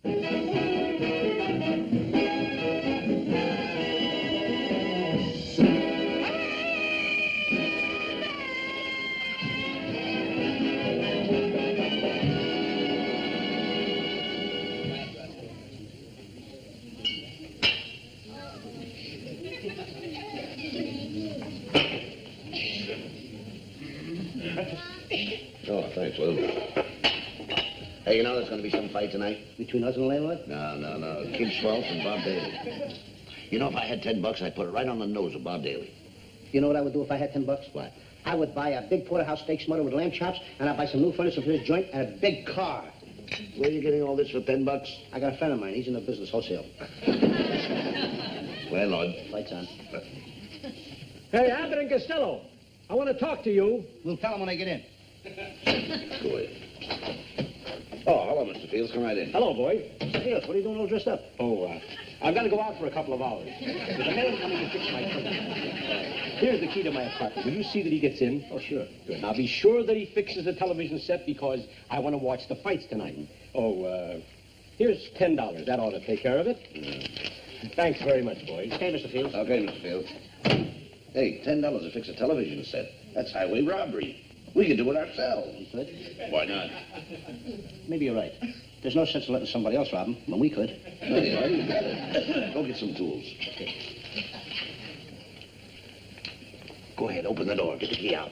Oh, thanks, Lou. Hey, you know there's going to be some fight tonight? Between us and the landlord? No. Kid Schwartz and Bob Daly. You know, if I had $10, I'd put it right on the nose of Bob Daly. You know what I would do if I had $10? What? I would buy a big porterhouse steak smothered with lamb chops, and I'd buy some new furniture for his joint and a big car. Where are you getting all this for $10? I got a friend of mine. He's in the business wholesale. Landlord. Lights on. Hey, Abbott and Costello, I want to talk to you. We'll tell him when I get in. Go ahead. Oh, hello, Mr. Fields. Come right in. Hello, boy. Fields, what are you doing all dressed up? Oh, I've got to go out for a couple of hours. There's a man coming to fix my car. Here's the key to my apartment. Will you see that he gets in? Oh, sure. Good. Now, be sure that he fixes the television set because I want to watch the fights tonight. Oh, here's $10. That ought to take care of it. Thanks very much, boys. Okay, Mr. Fields. Okay, Mr. Fields. Hey, $10 to fix a television set. That's highway robbery. We could do it ourselves. We could. Why not? Maybe you're right. There's no sense in letting somebody else rob him when we could. Anyway, you got it. Go get some tools. Okay. Go ahead, open the door. Get the key out.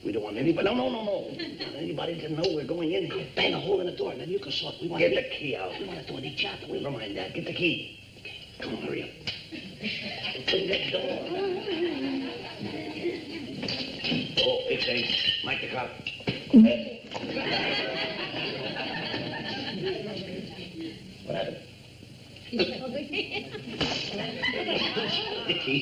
We don't want anybody. No. Anybody to know we're going in. Bang a hole in the door, and then you can sort. We want to get the key out. We want to do any chat. Never mind that. Get the key. Okay. Come on, hurry up. Open that door. Oh, big thing. Mike the cop. What happened? The key.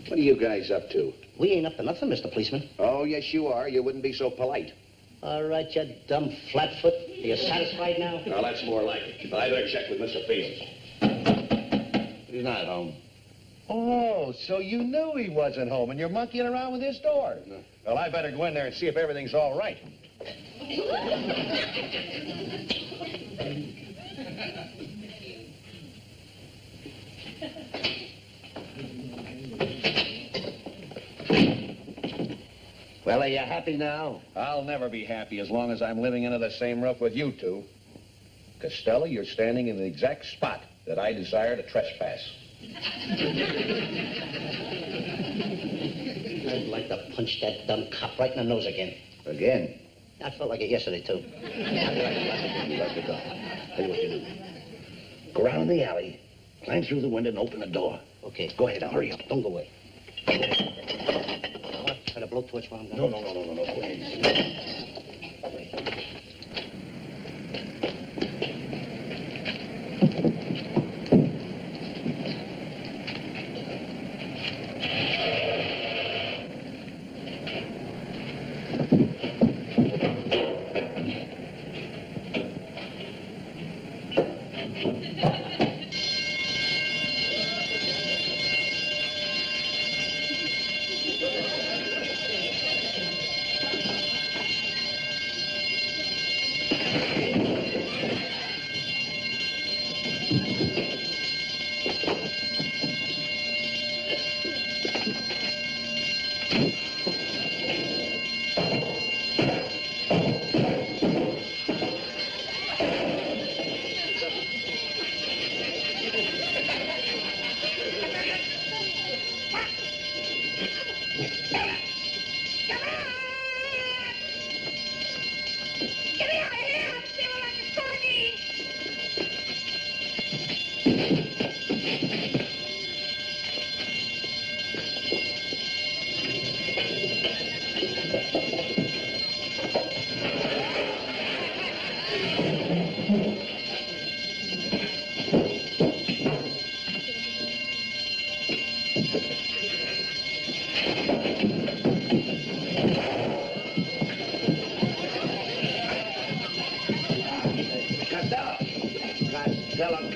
What are you guys up to? We ain't up to nothing, Mr. Policeman. Oh, yes, you are. You wouldn't be so polite. All right, you dumb flatfoot. Are you satisfied now? Now, that's more like it. But I better check with Mr. Fields. He's not at home. Oh, so you knew he wasn't home, and you're monkeying around with his door. No. Well, I better go in there and see if everything's all right. Well, are you happy now? I'll never be happy as long as I'm living under the same roof with you two. Costello, you're standing in the exact spot that I desire to trespass. I'd like to punch that dumb cop right in the nose again. Again? I felt like it yesterday, too. You like the cop. Tell you what you do. Go around in the alley, climb through the window, and open the door. Okay. Go ahead, now, hurry up. Don't go away. What? Try to blow torch while I'm No. gone? Go ahead.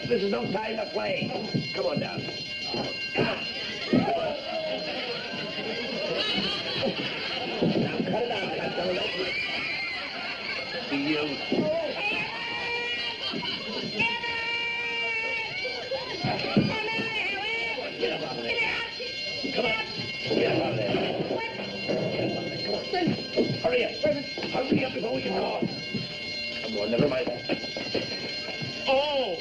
This is no time to play. Come on down. Now cut it out, Costello. be you. Get up out of there. Come on. Get up out of there. Come on. Hurry up. Hurry up before we can talk. Come on, never mind that. Oh!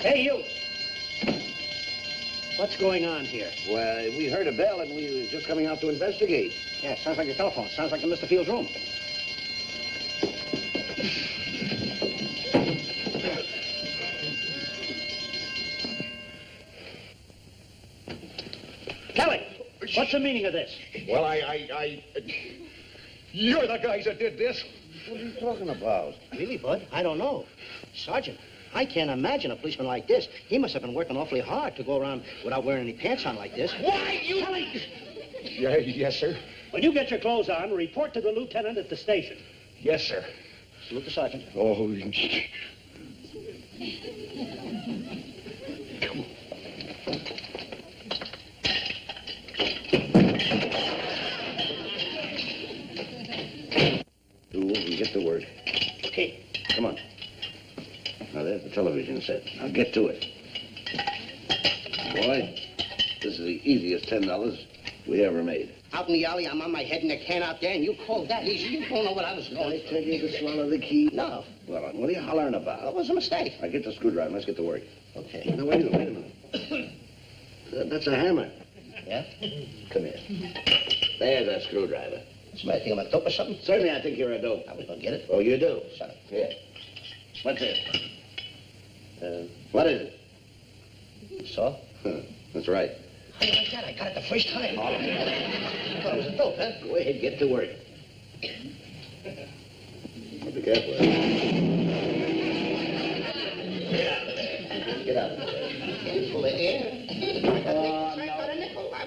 Hey, you. What's going on here? Well, we heard a bell and we were just coming out to investigate. Yeah, sounds like your telephone. Sounds like in Mr. Fields' room. Kelly, what's the meaning of this? Well, You're the guys that did this. What are you talking about? Really, Bud? I don't know. Sergeant, I can't imagine a policeman like this. He must have been working awfully hard to go around without wearing any pants on like this. Why, you... Kelly! Yes, sir. When you get your clothes on, report to the lieutenant at the station. Yes, sir. Salute the sergeant. Oh, Do and get to work. Okay. Come on. Now, there's the television set. Now, get to it. Boy, this is the easiest $10 we ever made. Out in the alley, I'm on my head in a can out there, and you called that easy. You don't know what I was doing. I tell you to swallow the key. No, Well, what are you hollering about? that was a mistake. I get the screwdriver. Let's get to work. Okay. Now, wait a minute. That's a hammer. Yeah? Come here. There's a screwdriver. Somebody think I'm a dope or something? Certainly, I think you're a dope. I was gonna get it. Oh, you do? Shut up. Here. What's this? What is it? So? Huh, that's right. How do you like that? I got it the first time. I thought it was a dope, huh? Go ahead, get to work. Well, be careful. Get out of there. Get out of there. Can't pull it in.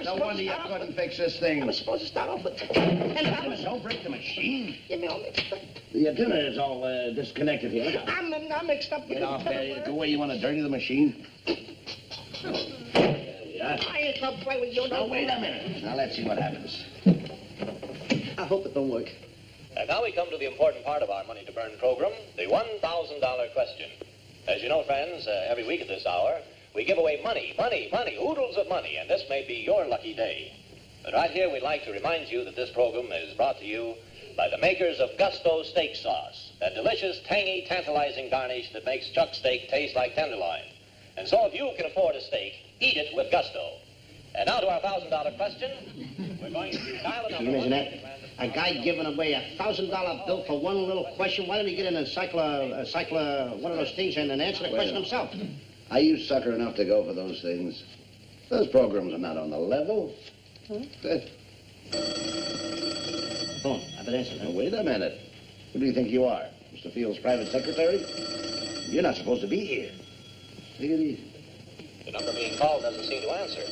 No wonder you couldn't fix this thing. I was supposed to start off with $10. Don't break the machine. Give me all mixed up. The antenna is all disconnected here. Look out. I'm mixed up with Get off there. Go away. You want to dirty the machine? There we are. I ain't gonna play with you. Now, wait a minute. Now, let's see what happens. I hope it don't work. And now we come to the important part of our Money to Burn program, the $1,000 question. As you know, friends, every week at this hour, we give away money, oodles of money, and this may be your lucky day. But right here, we'd like to remind you that this program is brought to you by the makers of Gusto Steak Sauce, that delicious, tangy, tantalizing garnish that makes chuck steak taste like tenderloin. And so if you can afford a steak, eat it with Gusto. And now to our $1,000 question. We're going to dial the Can number. you imagine that? A guy giving away a $1,000 bill for one little question. Why don't he get an one of those things and answer the question himself? Are you sucker enough to go for those things? Those programs are not on the level. Phone. I better answer Now, that. wait a minute. Who do you think you are? Mr. Field's private secretary? You're not supposed to be here. Take it easy. The number being called doesn't seem to answer.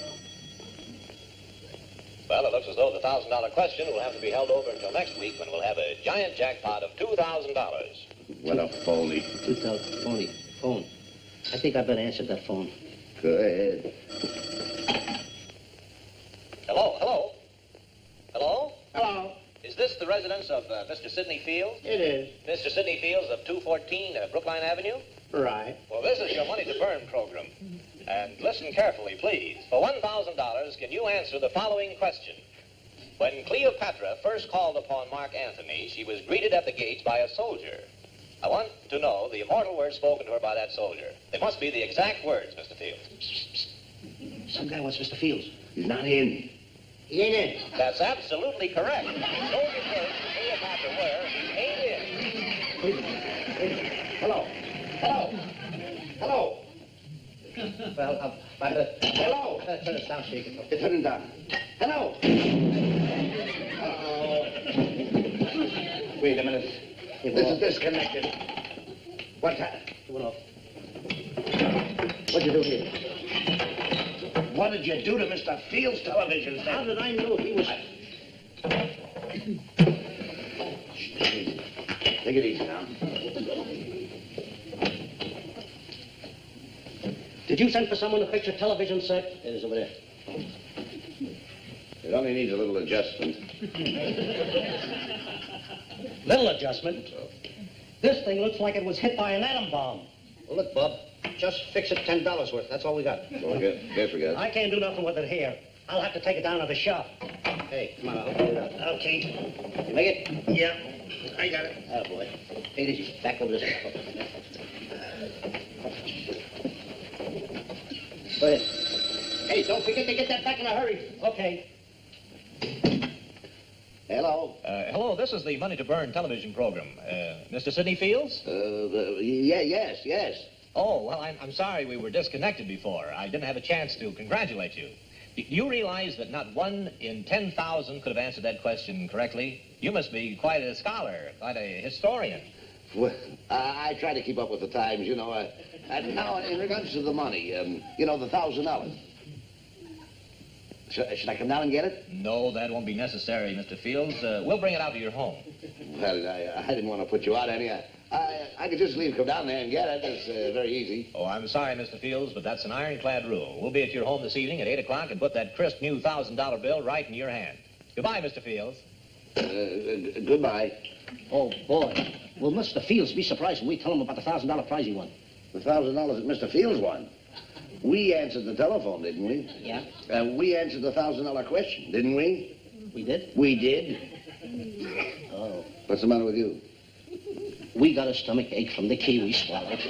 Well, it looks as though the $1,000 question will have to be held over until next week when we'll have a giant jackpot of $2,000. What a phony. 2,000. Phone. I think I better answer that phone. Go ahead. Hello? Hello? Is this the residence of Mr. Sidney Fields? It is. Mr. Sidney Fields of 214 Brookline Avenue? Right. Well, this is your Money to Burn program. And listen carefully, please. For $1,000, can you answer the following question? When Cleopatra first called upon Mark Antony, she was greeted at the gates by a soldier. I want to know the immortal words spoken to her by that soldier. They must be the exact words, Mr. Fields. Some guy wants Mr. Fields. He's not in. He ain't in. That's absolutely correct. Soldier's words to Cleopatra were, he ain't in. Hello. Well, hello. Turn this down so you can talk. Turn him down. Hello. Wait a minute. This is disconnected. What's that? It went off. What'd you do here? What did you do to Mr. Fields' television set? How did I know he was... Take it easy now. Did you send for someone to fix your television set? It is over there. It only needs a little adjustment. Little adjustment. This thing looks like it was hit by an atom bomb. Well, look, Bob, just fix it $10 worth. That's all we got. So guess we got. I can't do nothing with it here. I'll have to take it down to the shop. Hey, come on, I'll hold it up. Okay. You make it? Yeah, I got it. Oh, boy. Take it easy. Back over this. Go ahead. Hey, don't forget to get that back in a hurry. Okay. Hello. Hello, this is the Money to Burn television program. Mr. Sidney Fields? Yes. Oh, well, I'm sorry we were disconnected before. I didn't have a chance to congratulate you. Do you realize that not 1 in 10,000 could have answered that question correctly? You must be quite a scholar, quite a historian. Well, I try to keep up with the times, you know. And now, in regards to the money, you know, the $1,000. Should I come down and get it? No, that won't be necessary, Mr. Fields. We'll bring it out to your home. Well, I didn't want to put you out any. I could just leave, come down there and get it. It's very easy. Oh, I'm sorry, Mr. Fields, but that's an ironclad rule. We'll be at your home this evening at 8 o'clock and put that crisp new $1,000 bill right in your hand. Goodbye, Mr. Fields. Goodbye. Oh, boy. Will Mr. Fields be surprised when we tell him about the $1,000 prize he won? The $1,000 that Mr. Fields won. We answered the telephone, didn't we? Yeah. We answered the $1,000 question, didn't we? We did? We did. Oh. What's the matter with you? We got a stomach ache from the key we swallowed.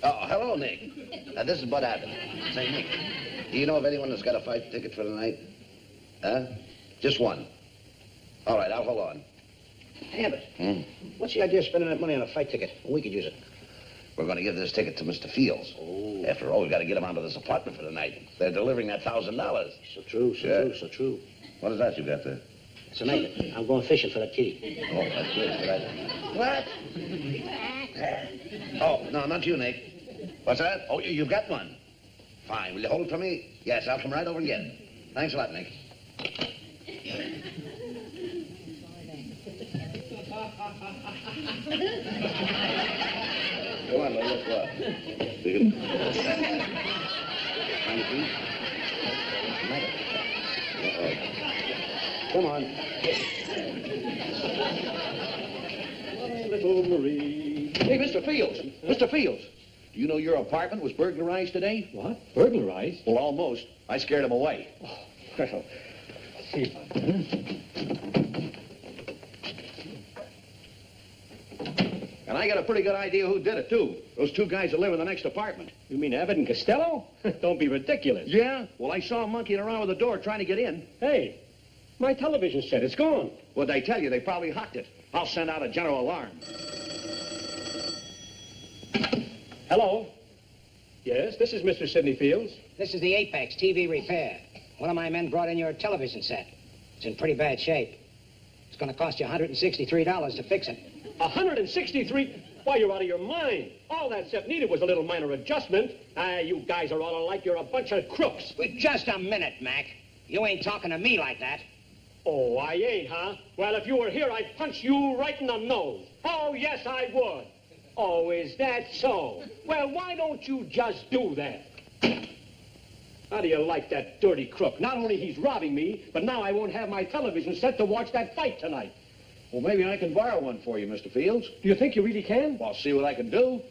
Oh, hello, Nick. This is Bud Abbott. Say, Nick, do you know of anyone that's got a fight ticket for tonight? Huh? Just one. All right, I'll hold on. Abbott, what's the idea of spending that money on a fight ticket when we could use it? We're going to give this ticket to Mr. Fields. Oh. After all, we've got to get him out of this apartment for the night. They're delivering that $1,000. So true, so true. What is that you got there? It's a magnet. I'm going fishing for that kitty. Oh, that's good. What? Oh, no, not you, Nick. What's that? Oh, you've got one. Fine. Will you hold it for me? Yes, I'll come right over and get it. Thanks a lot, Nick. Come on, let's go. Come on. Little Marie. Hey, Mr. Fields. Mr. Fields. Do you know your apartment was burglarized today? What? Burglarized? Well, almost. I scared him away. Well, see. And I got a pretty good idea who did it, too. Those two guys that live in the next apartment. You mean Abbott and Costello? Don't be ridiculous. Yeah? Well, I saw them monkeying around with the door trying to get in. Hey, my television set, it's gone. What'd they tell you? They probably hocked it. I'll send out a general alarm. Hello? Yes, this is Mr. Sidney Fields. This is the Apex TV repair. One of my men brought in your television set. It's in pretty bad shape. It's going to cost you $163 to fix it. 163? Why, you're out of your mind. All that set needed was a little minor adjustment. You guys are all alike. You're a bunch of crooks. Wait just a minute, Mac. You ain't talking to me like that. Oh, I ain't, huh? Well, if you were here, I'd punch you right in the nose. Oh, yes, I would. Oh, is that so? Well, why don't you just do that? How do you like that dirty crook? Not only he's robbing me, but now I won't have my television set to watch that fight tonight. Well, maybe I can borrow one for you, Mr. Fields. Do you think you really can? Well, I'll see what I can do.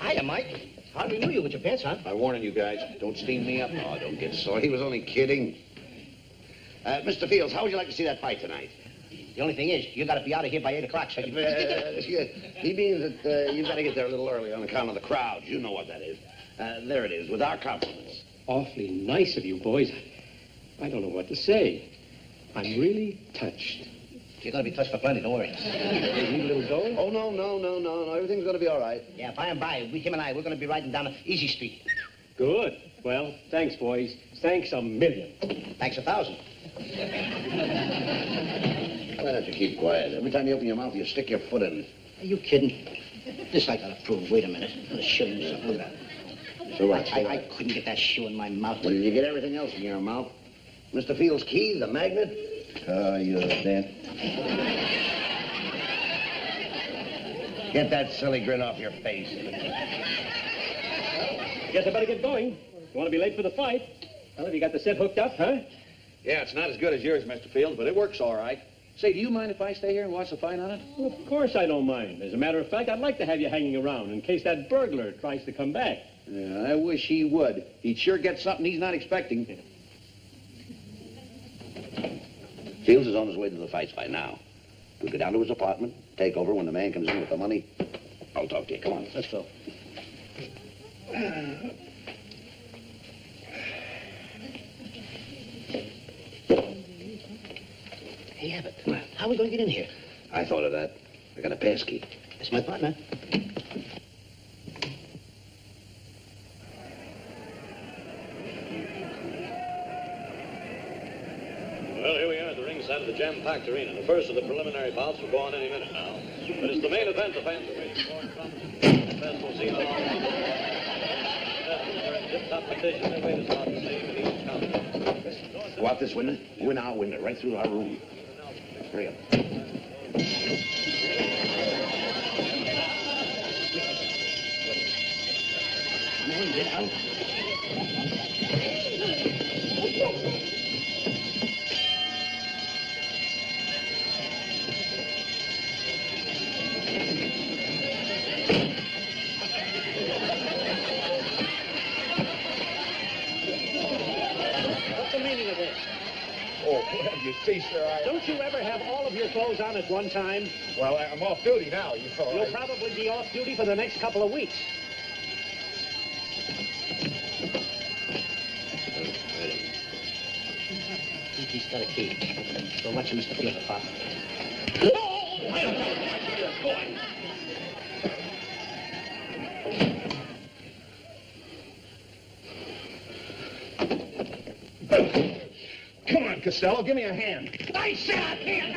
Hiya, Mike. Hardly knew you with your pants, huh? I'm warning you guys, don't steam me up. Oh, don't get sore. He was only kidding. Mr. Fields, how would you like to see that fight tonight? The only thing is, you got to be out of here by 8 o'clock, so you... He means that you've got to get there a little early on account of the crowds. You know what that is. There it is, with our compliments. Awfully nice of you, boys. I don't know what to say. I'm really touched. You're going to be touched for plenty, don't worry. You need a little dough? Oh, no. Everything's going to be all right. Yeah, by and by, him and I, we're going to be riding down Easy Street. Good. Well, thanks, boys. Thanks a million. Thanks 1,000. Why don't you keep quiet? Every time you open your mouth, you stick your foot in it. Are you kidding? This I got to prove. Wait a minute. I'm going to show you something. Look at that. So what? I couldn't get that shoe in my mouth. Well, did you get everything else in your mouth? Mr. Fields' key, the magnet? Oh, you Dan. Get that silly grin off your face. Guess I better get going. You want to be late for the fight? Well, have you got the set hooked up, huh? Yeah, it's not as good as yours, Mr. Fields, but it works all right. Say, do you mind if I stay here and watch the fight on it? Well, of course I don't mind. As a matter of fact, I'd like to have you hanging around in case that burglar tries to come back. Yeah, I wish he would. He'd sure get something he's not expecting. Fields is on his way to the fights by now. We'll go down to his apartment, take over when the man comes in with the money. I'll talk to you. Come on, let's go. Hey, Abbott, how are we going to get in here? I thought of that. I got a pass key. That's my partner. Well, here we are at the ringside of the jam-packed arena. The first of the preliminary bouts will go on any minute now. But it's the main event the fans are waiting for. The fans will see how long they're in tip-top condition. Their weight is about the same in each counter. Go out this window. Go in our window, right through our room. Hurry up. Come on, get out. What's the meaning of this? Oh, well, you see, sir, Don't you ever have all of your clothes on at one time? Well, I'm off duty now, you know. You'll probably be off duty for the next couple of weeks. He's got a key. Go watch him, Mr. Fields, Pop. Come on, Costello, give me a hand. I said I can't.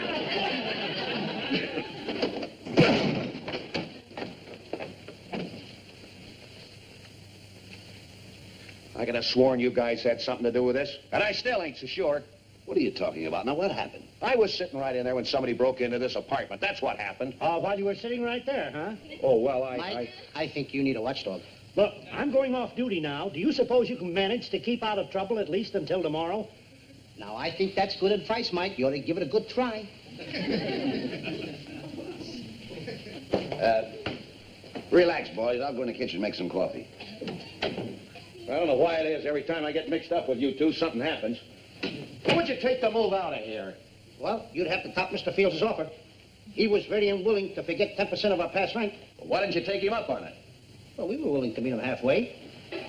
I could have sworn you guys had something to do with this, and I still ain't so sure. What are you talking about? Now, what happened? I was sitting right in there when somebody broke into this apartment. That's what happened. While you were sitting right there, huh? Oh, well, Mike, I think you need a watchdog. Look, I'm going off duty now. Do you suppose you can manage to keep out of trouble at least until tomorrow? Now, I think that's good advice, Mike. You ought to give it a good try. Relax, boys. I'll go in the kitchen and make some coffee. I don't know why it is. Every time I get mixed up with you two, something happens. What would you take to move out of here? Well, you'd have to top Mr. Fields' offer. He was very unwilling to forget 10% of our past rent. Well, why didn't you take him up on it? Well, we were willing to meet him halfway.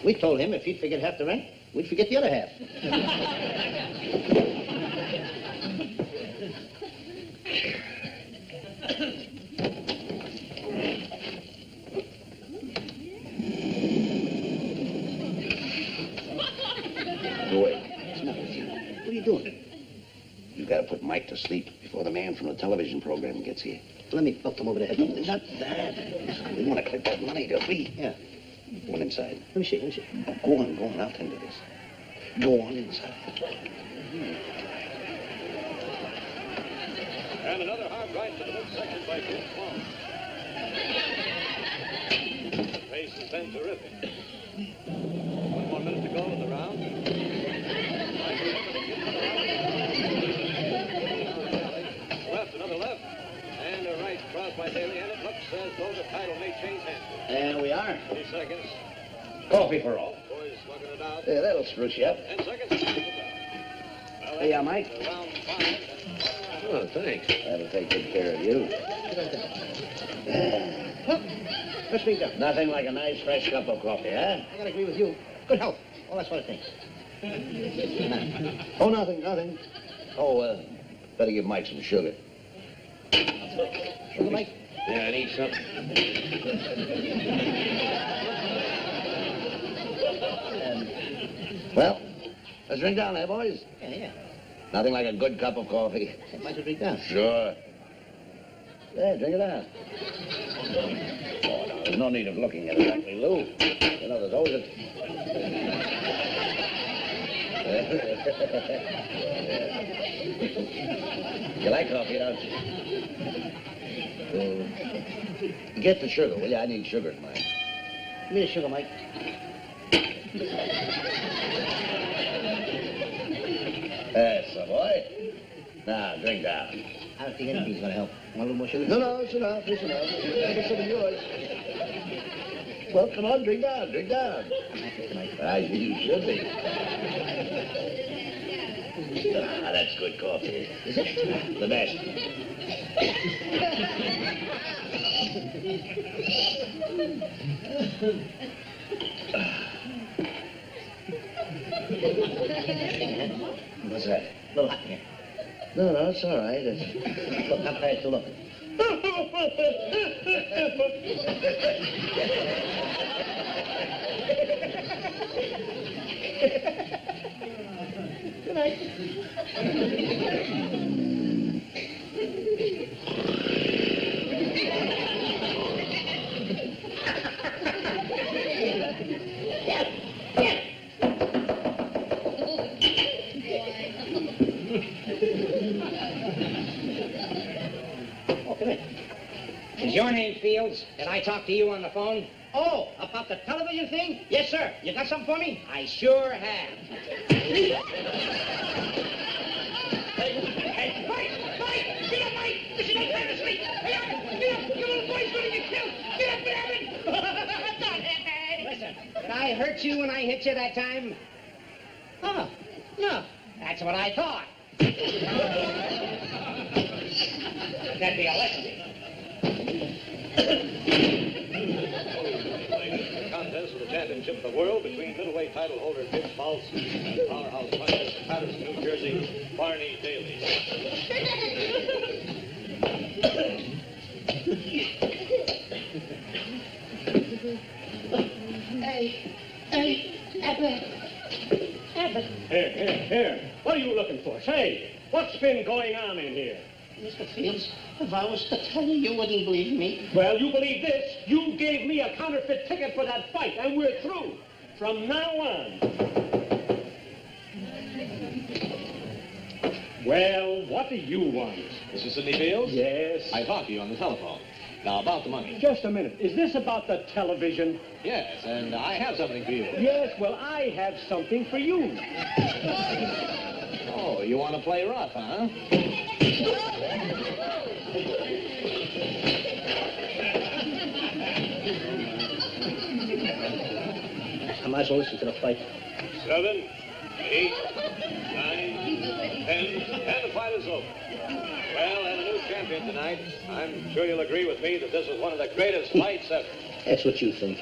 We told him if he'd forget half the rent, we'd forget the other half. Go away. What's the matter with you? What are you doing? You gotta put Mike to sleep before the man from the television program gets here. Let me belt him over the head. Not that. We want to collect that money, don't we? Yeah. Go on inside. Let me see. Go on. I'll tend to this. Go on inside. And another hard right to the midsection by Clint Swan. The pace has been terrific. 1 more minute to go in the round. Left, another left. And a right cross by Daly, and it looks as though the title may change hands. There we are. 30 seconds. Coffee for all. Boys slugging it out. Yeah, that'll spruce you up. 10 seconds. Well, Hey, Mike. round 5. Oh, thanks. That'll take good care of you. What's being done? Nothing like a nice fresh cup of coffee, huh? I gotta agree with you. Good health. All that sort of thing. Oh, nothing. Oh, better give Mike some sugar. Sugar, Mike? Yeah, I need something. Well, let's drink down there, boys. Yeah. Nothing like a good cup of coffee. Might as well drink down. Sure. There, drink it out. Oh, no, there's no need of looking at it exactly, Lou. You know, there's always a... You like coffee, don't you? Get the sugar, will you? I need sugar in mine. Give me the sugar, Mike. That's the boy. Now, drink down. I don't think anything's going to help. Want a little more sugar? No, it's enough, it's enough. Get some of yours. Well, come on, drink down, drink down. You should be. Ah, that's good coffee. Is it? The best. What's that? A little hot in here. No, it's all right. Look, I'm tired to look. Good night. Is your name Fields? Did I talk to you on the phone? Oh, about the television thing? Yes, sir. You got something for me? I sure have. Hey, Mike! Get up, Mike! This is no time to sleep! Get up! Your little boy's going to get killed! Get up, Abbott! Listen, did I hurt you when I hit you that time? Oh, no. That's what I thought. That'd be a lesson. The contest for the championship of the world between middleweight title holder Dick False and powerhouse puncher from Patterson, New Jersey, Barney Daly. Hey, Abbott. Here. What are you looking for? Say, what's been going on in here? Mr. Fields, if I was to tell you, you wouldn't believe me. Well, you believe this. You gave me a counterfeit ticket for that fight, and we're through. From now on. Well, what do you want? This is Sidney Fields? Yes. I talked to you on the telephone. Now, about the money. Just a minute. Is this about the television? Yes, and I have something for you. Yes, well, I have something for you. Oh, you want to play rough, huh? I might as well listen to the fight. 7, 8, 9, 10, and the fight is over. Well, and a new champion tonight. I'm sure you'll agree with me that this is one of the greatest fights ever. That's what you think.